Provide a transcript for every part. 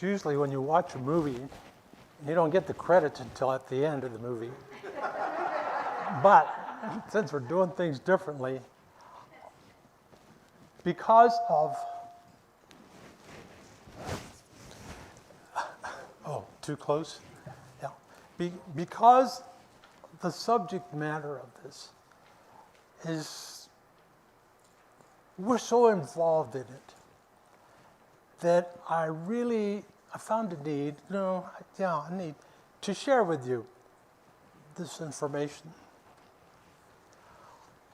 usually when you watch a movie, you don't get the credits until at the end of the movie. But since we're doing things differently, because of, oh, too close? Yeah. Because the subject matter of this is, we're so involved in it that I found a need, a need to share with you this information.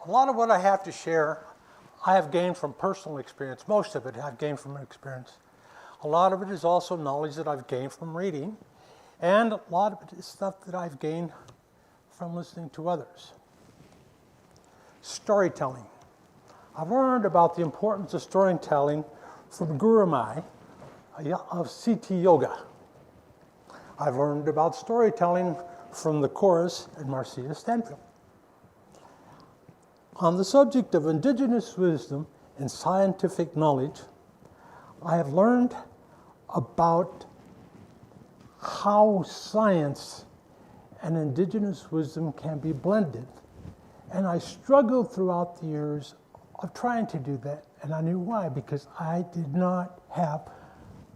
A lot of what I have to share, I have gained from personal experience. Most of it I've gained from experience. A lot of it is also knowledge that I've gained from reading, and a lot of it is stuff that I've gained from listening to others. Storytelling. I've learned about the importance of storytelling from Guru Mai of CT Yoga. I've learned about storytelling from the chorus and Marcia Stanfield. On the subject of indigenous wisdom and scientific knowledge, I have learned about how science and indigenous wisdom can be blended. And I struggled throughout the years of trying to do that, and I knew why, because I did not have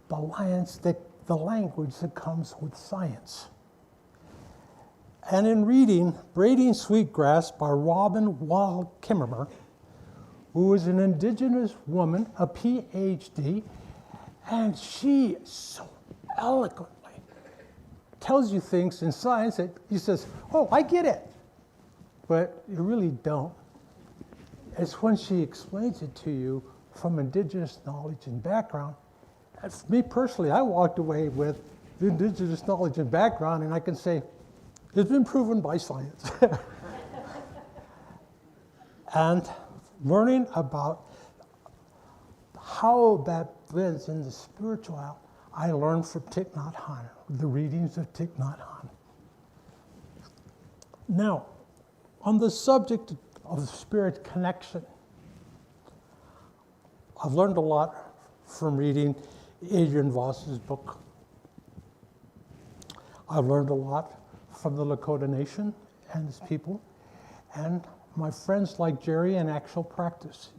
the language that comes with science. And in reading Braiding Sweetgrass by Robin Wall Kimmerer, who is an indigenous woman, a PhD, and she so eloquently tells you things in science that you says, oh, I get it, but you really don't. It's when she explains it to you from indigenous knowledge and background. And for me personally, I walked away with the indigenous knowledge and background, and I can say, it's been proven by science. And learning about how that blends in the spiritual, I learned from Thich Nhat Hanh, the readings of Thich Nhat Hanh. Now, on the subject of spirit connection, I've learned a lot from reading Adrian Voss's book. I've learned a lot from the Lakota Nation and its people, and my friends like Jerry in actual practice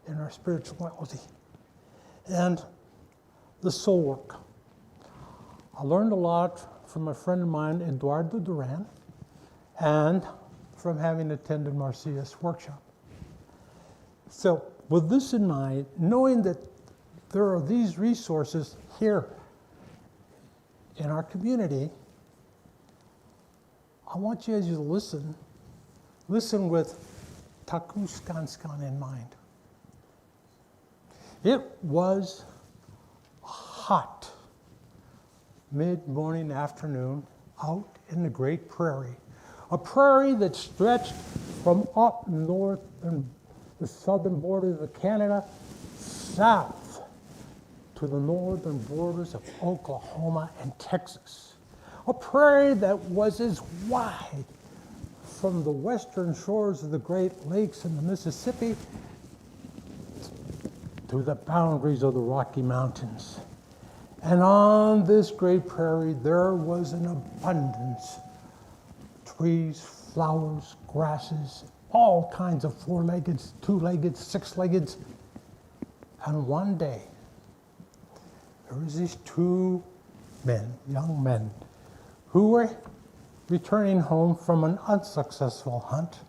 in our spirituality, and the soul work. I learned a lot from a friend of mine, Eduardo Duran, and from having attended Marcia's workshop. So with this in mind, knowing that there are these resources here in our community, I want you, as you listen with Takuskan in mind. It was hot mid-morning afternoon out in the great prairie, a prairie that stretched from up north and the southern borders of Canada south to the northern borders of Oklahoma and Texas. A prairie that was as wide from the western shores of the Great Lakes and the Mississippi to the boundaries of the Rocky Mountains. And on this great prairie, there was an abundance of trees, flowers, grasses, all kinds of four-legged, two-legged, six-legged. And one day, there was these two men, young men, who were returning home from an unsuccessful hunt,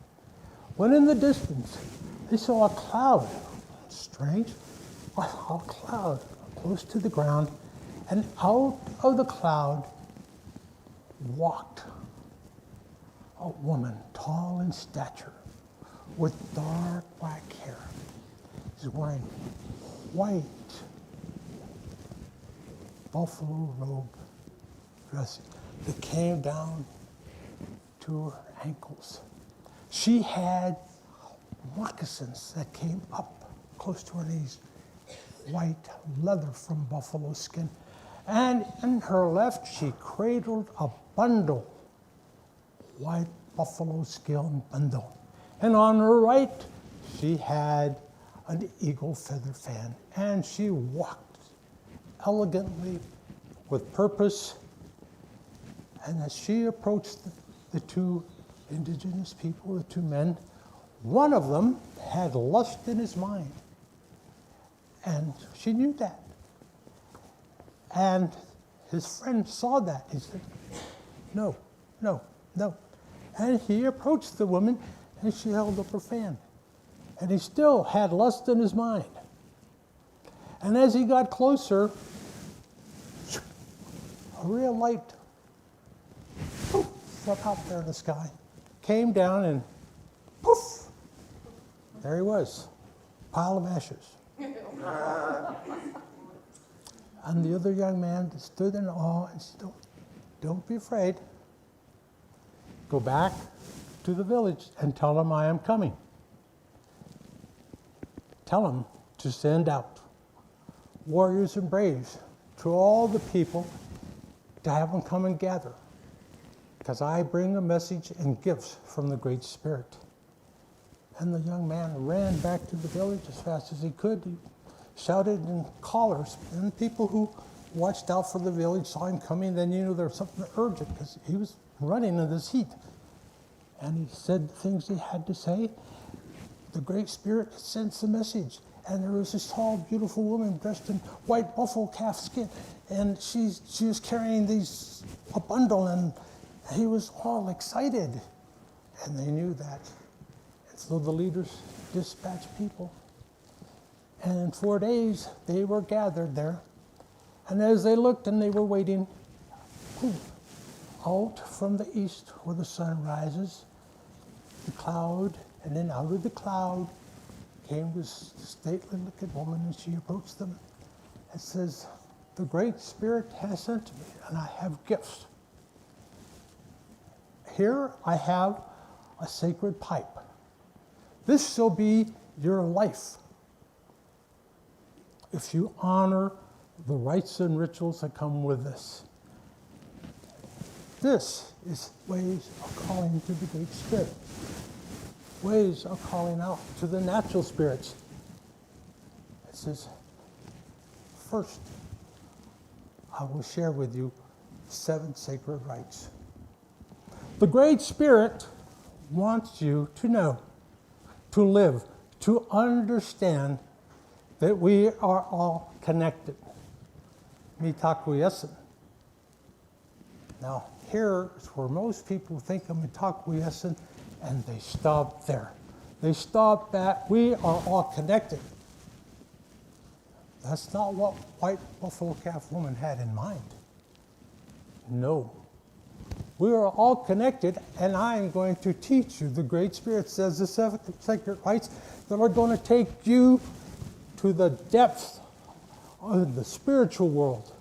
when in the distance they saw a cloud, strange, a cloud close to the ground, and out of the cloud walked a woman, tall in stature, with dark black hair. She's wearing white buffalo robe dress that came down to her ankles. She had moccasins that came up close to her knees, white leather from buffalo skin. And in her left, she cradled a bundle, white buffalo skin bundle. And on her right, she had an eagle feather fan. And she walked elegantly with purpose. And as she approached the two indigenous people, the two men, one of them had lust in his mind. And she knew that. And his friend saw that. He said, no, no, no. And he approached the woman, and she held up her fan. And he still had lust in his mind. And as he got closer, a real light poof, up out there in the sky, came down, and poof, there he was, pile of ashes. And the other young man stood in awe and said, don't be afraid. Go back to the village and tell them I am coming. Tell them to send out warriors and braves to all the people to have them come and gather, because I bring a message and gifts from the Great Spirit. And the young man ran back to the village as fast as he could. He shouted in callers, and people who watched out for the village saw him coming. Then you knew there was something urgent, because he was running in this heat. And he said the things he had to say. The Great Spirit sends the message. And there was this tall, beautiful woman dressed in white buffalo calf skin. And she was carrying a bundle, and he was all excited. And they knew that. And so the leaders dispatched people. And in 4 days, they were gathered there. And as they looked and they were waiting, out from the east where the sun rises, the cloud, and then out of the cloud came this stately-looking woman, and she approached them and says, the Great Spirit has sent me, and I have gifts. Here I have a sacred pipe. This shall be your life if you honor the rites and rituals that come with this. This is ways of calling to the Great Spirit. Ways of calling out to the natural spirits. It says, first, I will share with you 7 sacred rites. The Great Spirit wants you to know, to live, to understand that we are all connected. MYTAKUYO. Now, here is where most people think of MYTAKUYO, and they stop there. They stop at, we are all connected. That's not what white buffalo calf woman had in mind. No. We are all connected, and I am going to teach you. The Great Spirit says the 7 sacred rites that are going to take you to the depths of the spiritual world,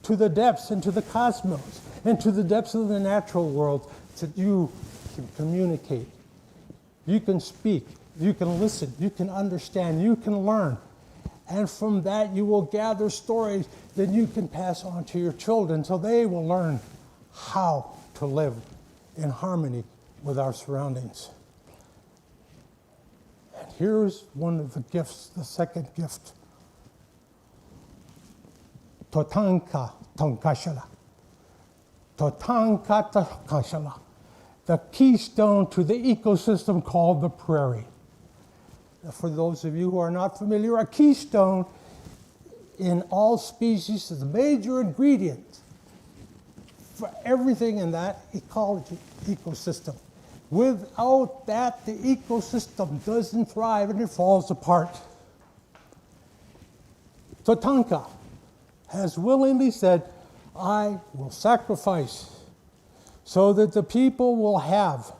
to the depths into the cosmos, and to the depths of the natural world, so that you can communicate, you can speak, you can listen, you can understand, you can learn. And from that you will gather stories that you can pass on to your children, so they will learn how to live in harmony with our surroundings. And here's one of the gifts, the second gift. Totanka Tonkashala. Totanka Tonkashala. The keystone to the ecosystem called the prairie. Now, for those of you who are not familiar, a keystone in all species is a major ingredient for everything in that ecology, ecosystem. Without that, the ecosystem doesn't thrive and it falls apart. Tatanka has willingly said, I will sacrifice so that the people will have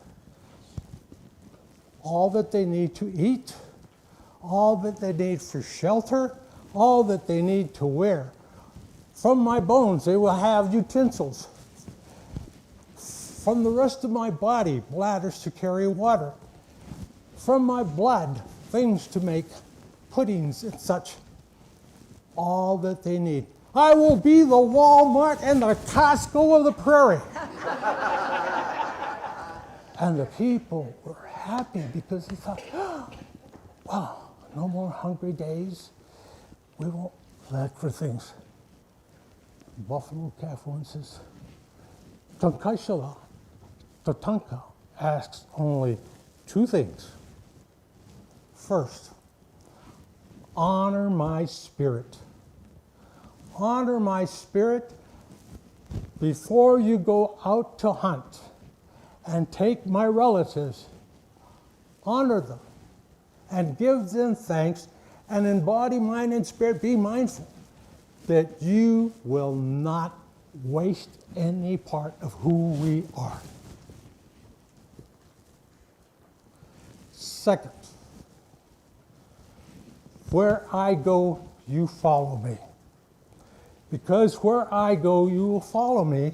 all that they need to eat, all that they need for shelter, all that they need to wear. From my bones, they will have utensils. From the rest of my body, bladders to carry water. From my blood, things to make puddings and such. All that they need. I will be the Walmart and the Costco of the prairie. And the people were happy because they thought, wow, no more hungry days. We won't lack for things. Buffalo Calf one says, Tankaishala, Tatanka asks only two things. First, honor my spirit. Honor my spirit before you go out to hunt and take my relatives. Honor them and give them thanks and in body, mind, and spirit be mindful that you will not waste any part of who we are. Second, where I go, you follow me. Because where I go, you will follow me,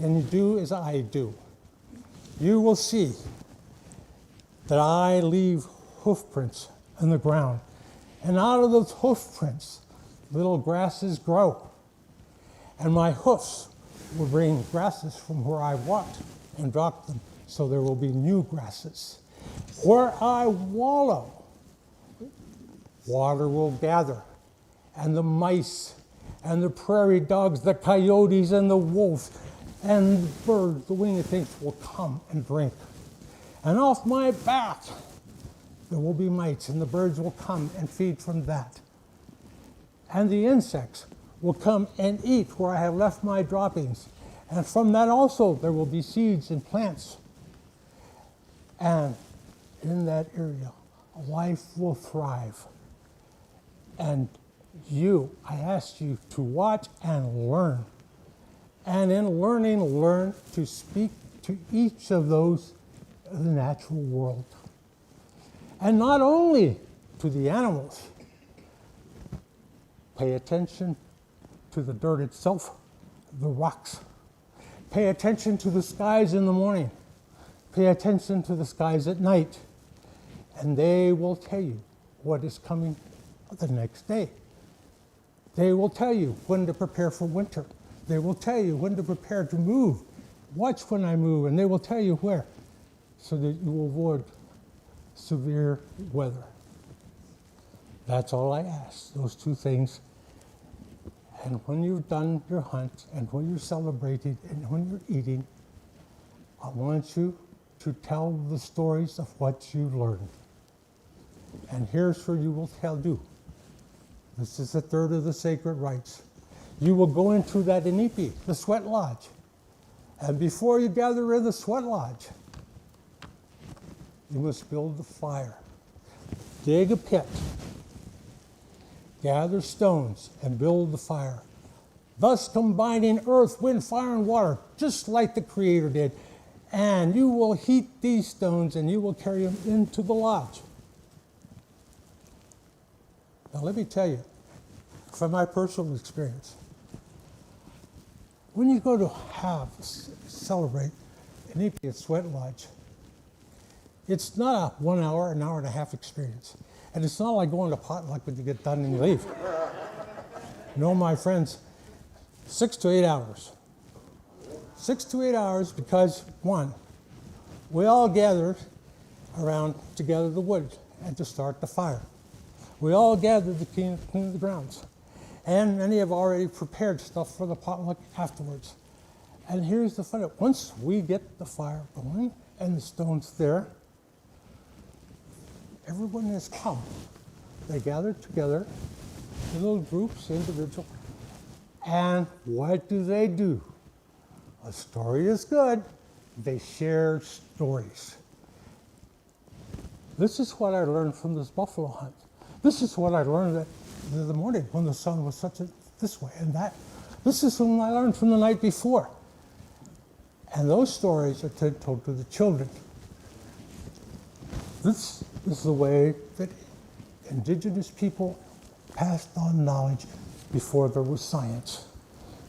and you do as I do. You will see that I leave hoof prints in the ground, and out of those hoof prints, little grasses grow. And my hoofs will bring grasses from where I walked and drop them, so there will be new grasses. Where I wallow, water will gather, and the mice and the prairie dogs, the coyotes and the wolves, and the birds, the winged things will come and drink. And off my back, there will be mites, and the birds will come and feed from that. And the insects will come and eat where I have left my droppings. And from that also, there will be seeds and plants. And in that area, life will thrive. And you, I ask you to watch and learn. And in learning, learn to speak to each of those of the natural world. And not only to the animals. Pay attention to the dirt itself, the rocks. Pay attention to the skies in the morning. Pay attention to the skies at night. And they will tell you what is coming the next day. They will tell you when to prepare for winter. They will tell you when to prepare to move. Watch when I move, and they will tell you where, so that you will avoid severe weather. That's all I ask, those two things. And when you've done your hunt, and when you're celebrating, and when you're eating, I want you to tell the stories of what you learned. And here's where you will do. This is the third of the sacred rites. You will go into that inipi, the sweat lodge. And before you gather in the sweat lodge, you must build the fire. Dig a pit. Gather stones and build the fire. Thus combining earth, wind, fire, and water, just like the Creator did. And you will heat these stones and you will carry them into the lodge. Now let me tell you, from my personal experience, when you go to celebrate an Inipi Sweat Lodge, it's not a 1 hour, an hour and a half experience. And it's not like going to potluck when you get done and you leave. No, my friends, 6 to 8 hours. 6 to 8 hours because, one, we all gathered around to gather the wood and to start the fire. We all gathered to clean the grounds. And many have already prepared stuff for the potluck afterwards. And here's the fun. Once we get the fire going and the stones there, everyone has come. They gathered together, little groups, individual. And what do? A story is good. They share stories. This is what I learned from this buffalo hunt. This is what I learned in the morning when the sun was this way and that. This is what I learned from the night before. And those stories are told to the children. This is the way that indigenous people passed on knowledge before there was science,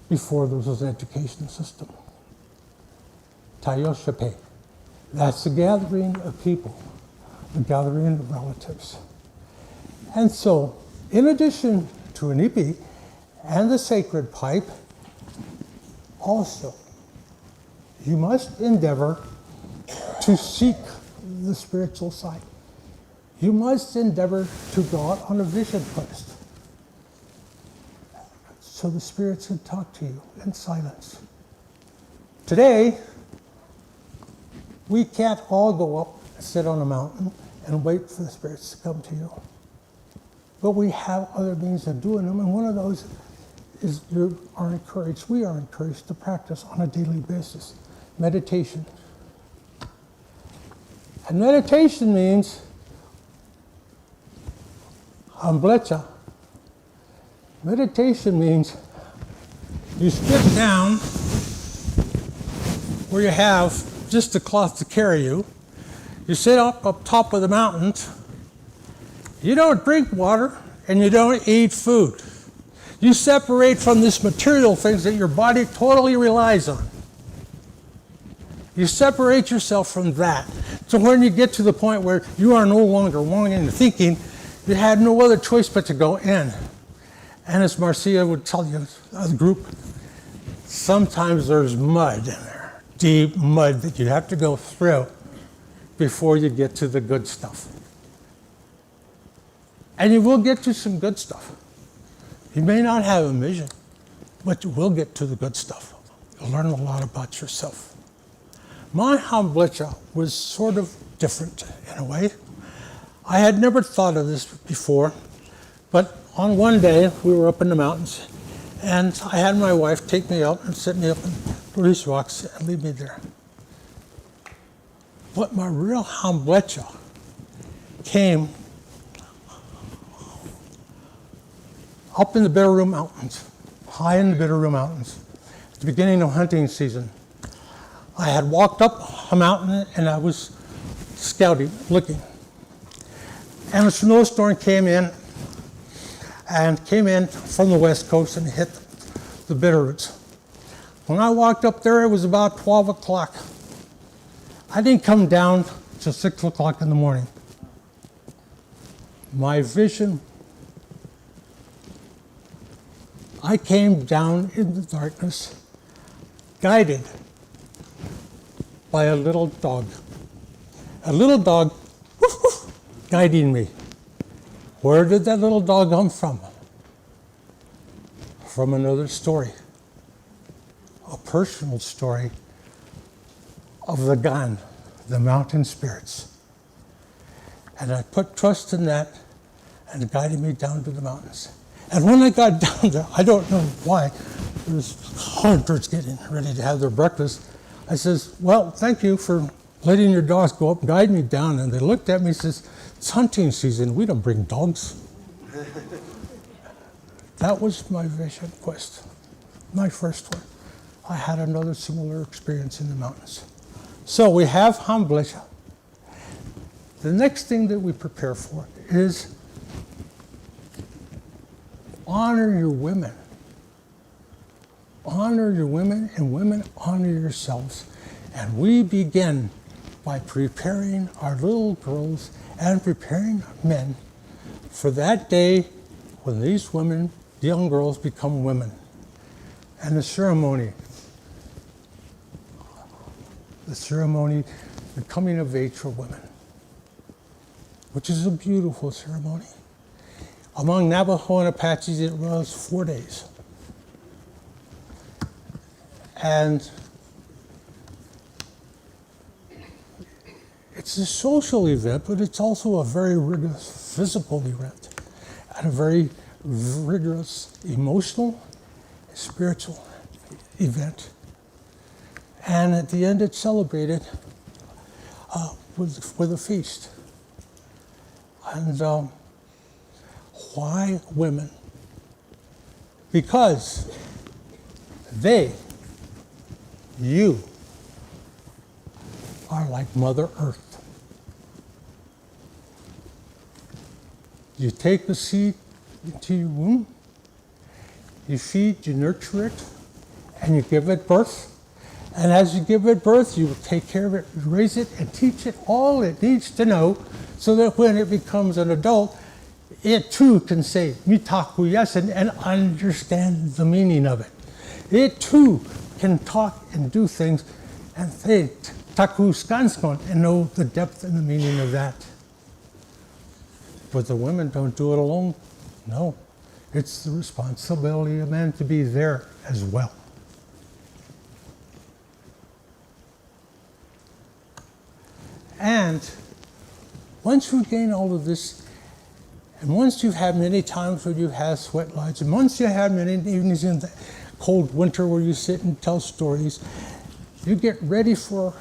before there was an education system. Tayoshape. That's a gathering of people, a gathering of relatives. And so, in addition to an ipi and the sacred pipe, also, you must endeavor to seek the spiritual side. You must endeavor to go out on a vision quest. so the spirits could talk to you in silence. Today, we can't all go up and sit on a mountain and wait for the spirits to come to you. But we have other means of doing them, and one of those is we are encouraged to practice on a daily basis. Meditation. And meditation means amblecha. Meditation means you sit down where you have just a cloth to carry you. You sit up top of the mountains. You don't drink water and you don't eat food. You separate from this material things that your body totally relies on. You separate yourself from that. So when you get to the point where you are no longer wanting and thinking, you had no other choice but to go in. And as Marcia would tell you, the group, sometimes there's mud in there, deep mud that you have to go through before you get to the good stuff. And you will get to some good stuff. You may not have a vision, but you will get to the good stuff. You'll learn a lot about yourself. My hamblecha was sort of different in a way. I had never thought of this before, but on one day we were up in the mountains and I had my wife take me out and set me up on these rocks and leave me there. But my real hamblecha came up in the Bitterroot Mountains, high in the Bitterroot Mountains, at the beginning of hunting season. I had walked up a mountain and I was scouting, looking. And a snowstorm came in from the west coast and hit the Bitterroots. When I walked up there, it was about 12 o'clock. I didn't come down till 6 o'clock in the morning. My vision, I came down in the darkness, guided by a little dog. A little dog woof, woof, guiding me. Where did that little dog come from? From another story. A personal story of the Gan, the mountain spirits. And I put trust in that and it guided me down to the mountains. And when I got down there, I don't know why, there was hunters getting ready to have their breakfast. I says, well, thank you for letting your dogs go up and guide me down. And they looked at me and says, it's hunting season, we don't bring dogs. That was my vision quest, my first one. I had another similar experience in the mountains. So we have hamblecha. The next thing that we prepare for is honor your women. Honor your women, and women honor yourselves. And we begin by preparing our little girls and preparing our men for that day when these women, young girls, become women. And the ceremony, the coming of age for women, which is a beautiful ceremony. Among Navajo and Apaches, it was 4 days. And it's a social event, but it's also a very rigorous physical event and a very rigorous emotional, spiritual event. And at the end, it's celebrated with a feast. And why women? Because you are like Mother Earth. You take the seed into your womb, you feed, you nurture it, and you give it birth. And as you give it birth, you take care of it, raise it, and teach it all it needs to know so that when it becomes an adult, it too can say MYTAKUYO and understand the meaning of it. It too can talk and do things and say taku skanskon and know the depth and the meaning of that. But the women don't do it alone. No. It's the responsibility of men to be there as well. And once you gain all of this, and once you've had many times where you've had sweat lodge, and once you had many evenings in the cold winter where you sit and tell stories, you get ready for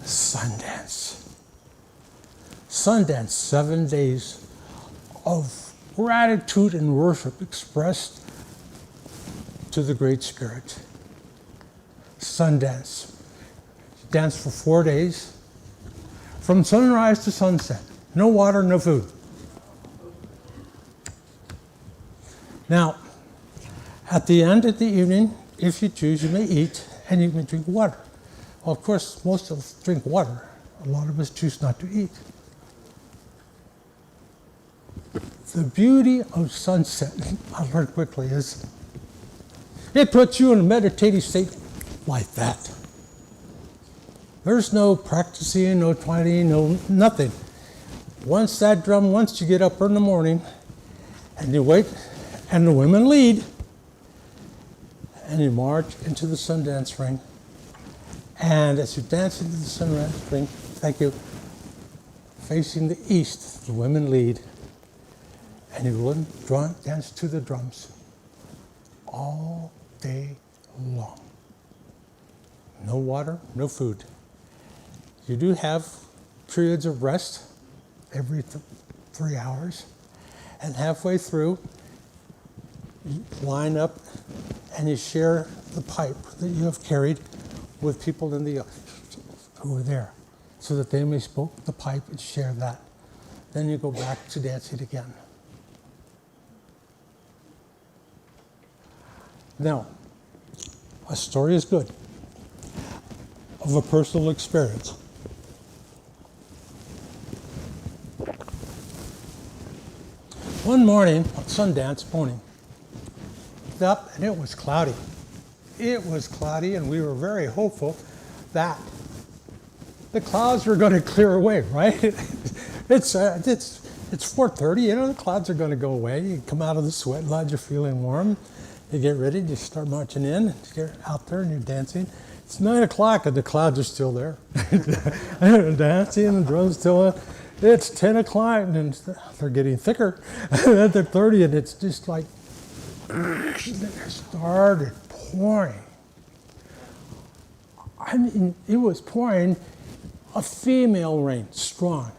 Sundance. Sundance, 7 days of gratitude and worship expressed to the Great Spirit. Sundance. You dance for 4 days, from sunrise to sunset. No water, no food. Now, at the end of the evening, if you choose, you may eat and you may drink water. Well, of course, most of us drink water. A lot of us choose not to eat. The beauty of sunset, I learned quickly, is it puts you in a meditative state like that. There's no practicing, no twining, no nothing. Once you get up in the morning and you wait, and the women lead, and you march into the Sundance ring. And as you dance into the Sundance ring, thank you, facing the east, the women lead, and you dance to the drums all day long. No water, no food. You do have periods of rest every 3 hours, and halfway through, you line up and you share the pipe that you have carried with people in the audience who are there, so that they may smoke the pipe and share that. Then you go back to dancing again. Now, a story is good of a personal experience. One morning, Sundance morning, up and it was cloudy. It was cloudy, and we were very hopeful that the clouds were going to clear away, right? It's 4:30, the clouds are going to go away. You come out of the sweat lodge, you're feeling warm. You get ready, you start marching in, you're out there and you're dancing. It's 9 o'clock and the clouds are still there. Dancing, the drum's still in. It's 10 o'clock and they're getting thicker. They're 30 and it's just like, it started pouring. I mean, it was pouring a female rain, strong,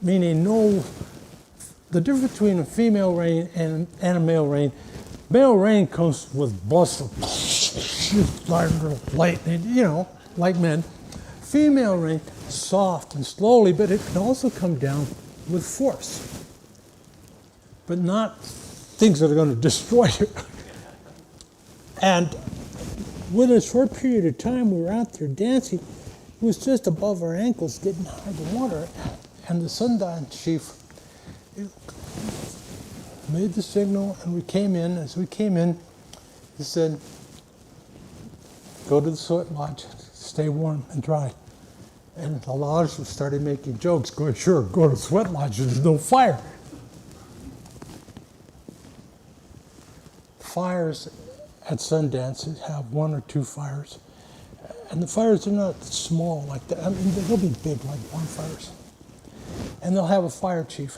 meaning the difference between a female rain and a male rain. Male rain comes with bluster, lightning, like men. Female rain, soft and slowly, but it can also come down with force. But not things that are going to destroy you. And within a short period of time, we were out there dancing. It was just above our ankles, getting high to water. And the Sundance chief made the signal, and we came in. As we came in, he said, "Go to the sweat lodge, stay warm and dry." And the lodge started making jokes, going, "Sure, go to the sweat lodge, there's no fire." Fires at Sundance have 1 or 2 fires. And the fires are not small like that. I mean, they'll be big, like bonfires. And they'll have a fire chief,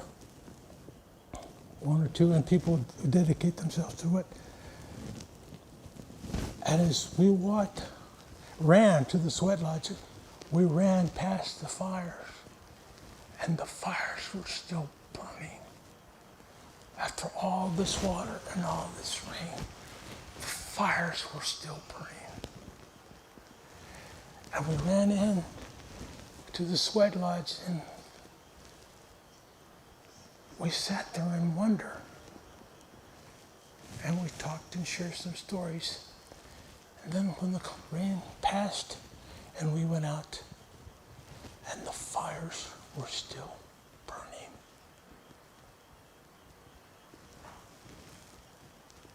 1 or 2, and people dedicate themselves to it. And as we ran to the sweat lodge, we ran past the fires, and the fires were still burning. After all this water and all this rain, the fires were still burning. And we ran in to the sweat lodge, and we sat there in wonder. And we talked and shared some stories. And then when the rain passed, and we went out, and the fires were still burning.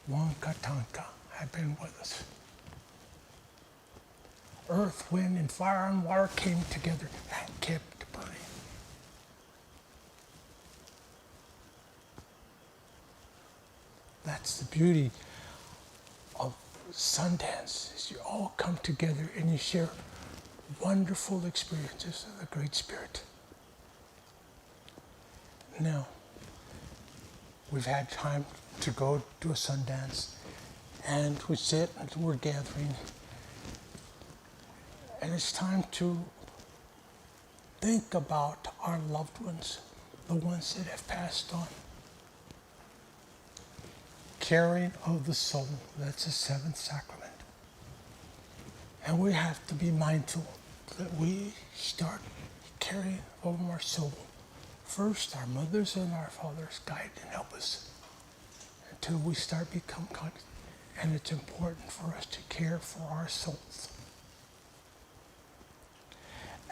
Wankatanka had been with us. Earth, wind, and fire and water came together and kept burning. That's the beauty of Sundance, is you all come together and you share wonderful experiences of the Great Spirit. Now, we've had time to go to a Sundance, and we sit and we're gathering, and it's time to think about our loved ones, the ones that have passed on. Caring of the soul, that's the seventh sacrament. And we have to be mindful that we start caring over our soul. First, our mothers and our fathers guide and help us until we start become conscious. And it's important for us to care for our souls.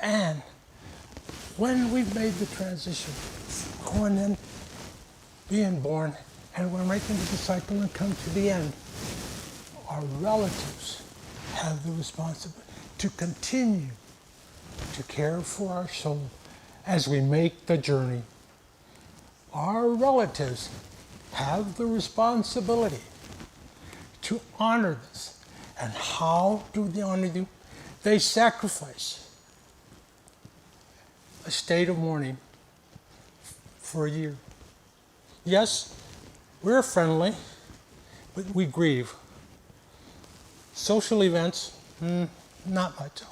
And when we've made the transition, going in, being born, and we're making the cycle and come to the end, our relatives have the responsibility to continue to care for our soul as we make the journey. Our relatives have the responsibility to honor this. And how do they honor you? They sacrifice a state of mourning for a year. Yes, we're friendly, but we grieve. Social events, not much.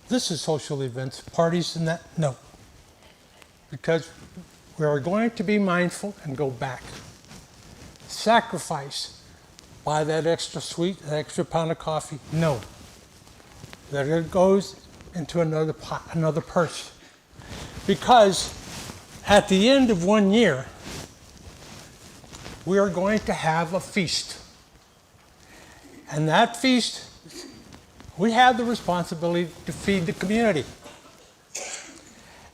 This is social events, parties and that, no. Because we are going to be mindful and go back. Sacrifice, buy that extra sweet, that extra pound of coffee, no. That it goes into another pot, another purse. Because at the end of 1 year, we are going to have a feast. And that feast, we have the responsibility to feed the community.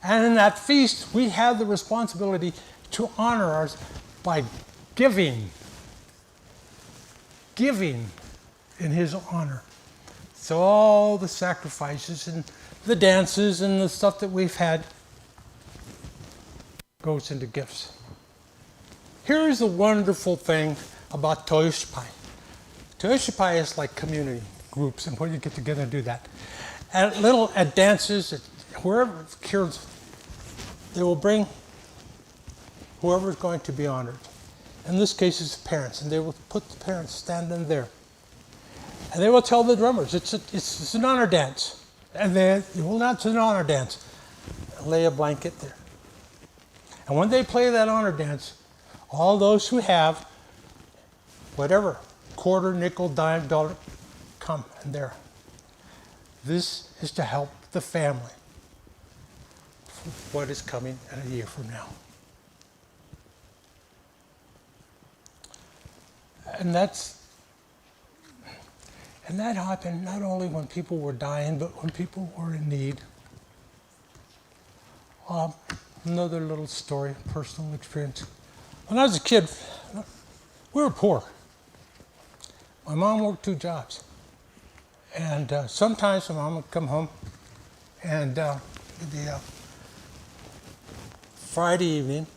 And in that feast, we have the responsibility to honor ours by giving in his honor. So all the sacrifices and the dances and the stuff that we've had goes into gifts. Here's the wonderful thing about Toyoshipai. Toyoshipai is like community groups, and where you get together and do that. At dances, wherever kids, they will bring whoever is going to be honored. In this case, it's the parents, and they will put the parents standing there. And they will tell the drummers, it's an honor dance. And they will not, it's an honor dance. Lay a blanket there. And when they play that honor dance, all those who have whatever, quarter, nickel, dime, dollar, come and there. This is to help the family for what is coming in a year from now. And that happened not only when people were dying, but when people were in need. Another little story, personal experience. When I was a kid, we were poor. My mom worked 2 jobs. And sometimes my mom would come home and the Friday evening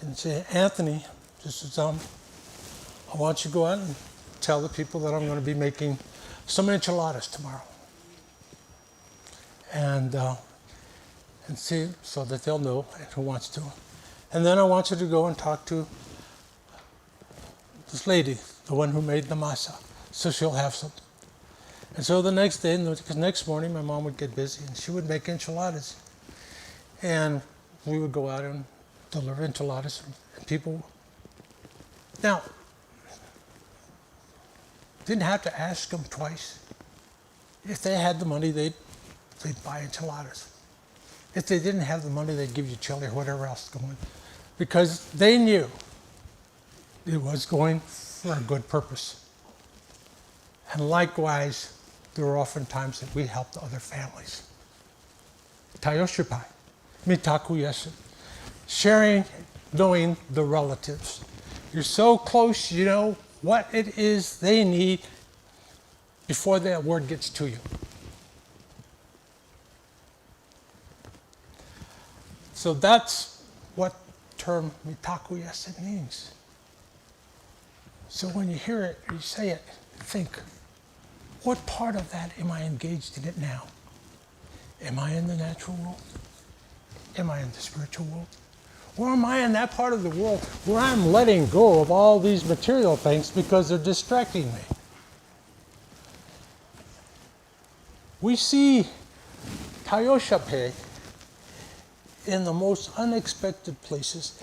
and say, Anthony, this is I want you to go out and tell the people that I'm going to be making some enchiladas tomorrow. And see, so that they'll know who wants to. And then I want you to go and talk to this lady, the one who made the masa, so she'll have something. And so the next day, because next morning my mom would get busy and she would make enchiladas. And we would go out and deliver enchiladas and people. Now, didn't have to ask them twice. If they had the money, they'd buy enchiladas. If they didn't have the money, they'd give you chili or whatever else going. Because they knew it was going for a good purpose. And likewise, there were often times that we helped other families. Toyoshipai, MYTAKUYO, sharing, knowing the relatives. You're so close, you know what it is they need before that word gets to you. So that's what term MYTAKUYO means. So when you hear it, you say it, think, what part of that am I engaged in it now? Am I in the natural world? Am I in the spiritual world? Or am I in that part of the world where I'm letting go of all these material things because they're distracting me? We see Taiyoshape in the most unexpected places,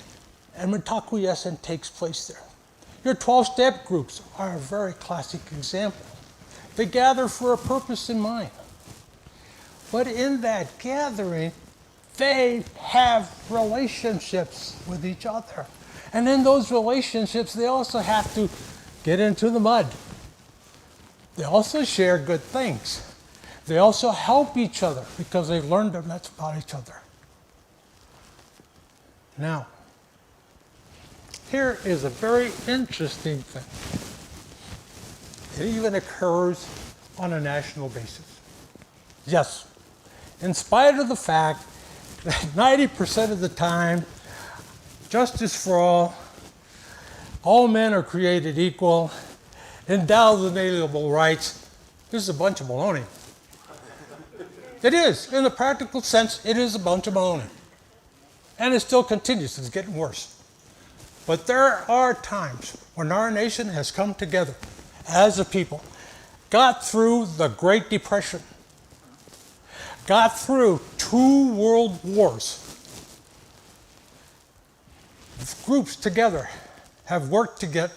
and MYTAKUYO takes place there. Your 12-step groups are a very classic example. They gather for a purpose in mind. But in that gathering, they have relationships with each other. And in those relationships, they also have to get into the mud. They also share good things. They also help each other because they've learned much about each other. Now, here is a very interesting thing. It even occurs on a national basis. Yes, in spite of the fact that 90% of the time, justice for all men are created equal, endowed with inalienable rights, this is a bunch of baloney. It is. In the practical sense, it is a bunch of baloney. And it still continues. It's getting worse. But there are times when our nation has come together as a people, got through the Great Depression, got through 2 world wars. Groups together have worked to get,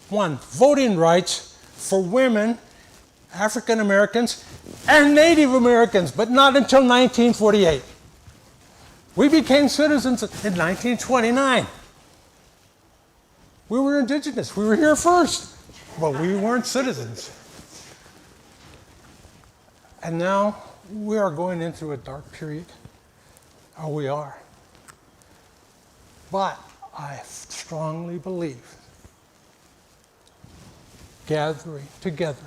1, voting rights for women, African Americans, and Native Americans, but not until 1948. We became citizens in 1929. We were indigenous. We were here first, but we weren't citizens. And now we are going into a dark period. Oh, we are. But I strongly believe gathering together,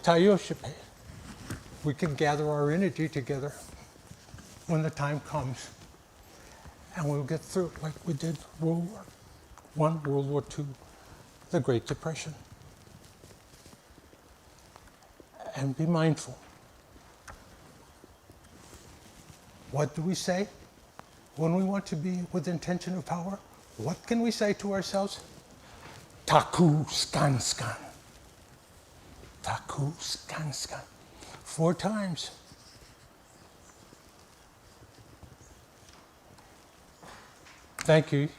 Taiyoshape, we can gather our energy together when the time comes, and we'll get through it like we did World War I, World War II, the Great Depression. And be mindful. What do we say when we want to be with intention of power? What can we say to ourselves? Taku skan skan. Taku skan skan. 4 times. Thank you.